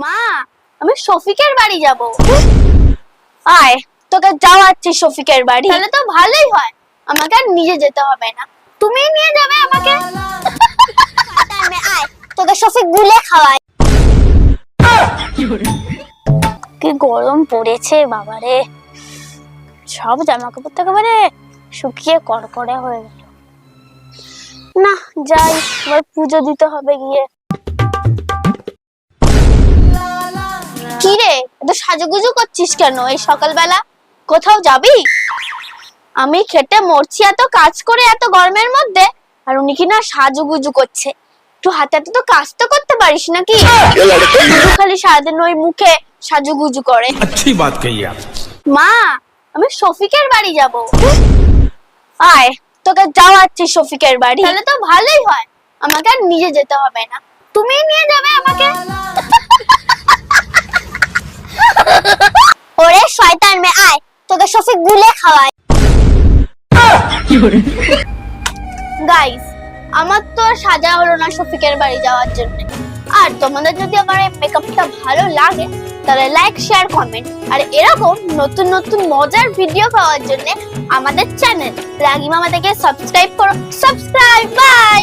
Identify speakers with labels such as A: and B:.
A: মা, আমি শফিকের বাড়ি যাব। আয়, তোকে যাওয়াচ্ছি শফিকের বাড়ি। তাহলে তো ভালোই হয়, আমাকে আর নিজে যেতে হবে না, তুমি নিয়ে যাবে আমাকে। আয়, তোকে শফিক গুলে খাওয়ায়। কি গরম পড়েছে বাবারে, সব জামা কাপড় তো একেবারে শুকিয়ে কড়কড়ে হয়ে গেল। না যাই, এবার পুজো দিতে হবে গিয়ে। কি রে, এত সাজুগুজু করছিস কেন এই সকালবেলা? কোথাও যাবি? আমি খেটে মরছি এত কাজ করে এত গরমের মধ্যে, আর উনি কিনা সাজুগুজু করছে। একটু হাতে হাতে তো কাজ তো করতে পারিস নাকি? খালি সারাদিন ওই মুখে সাজুগুজু করে।
B: अच्छी बात कही आप।
A: মা, আমি শফিকের বাড়ি যাব। আয়, তোকে যাওয়াচ্ছি শফিকের বাড়ি। তাহলে তো ভালোই হয়, আমাকে আর নিজে যেতে হবে না, তুমি নিয়ে যাবে আমাকে। ওরে শয়তান মেয়ে, আয়, তোকে শফিক গুলে খাওয়ায়। গাইস, আমার তো সাজা হলো না শফিকের বাড়ি যাওয়ার জন্য। আর তোমাদের যদি আমার এই মেকআপটা ভালো লাগে তাহলে লাইক, শেয়ার, কমেন্ট আর এরকম নতুন নতুন মজার ভিডিও পাওয়ার জন্য আমাদের চ্যানেল রাগী মামাটাকে সাবস্ক্রাইব করো। Subscribe, by.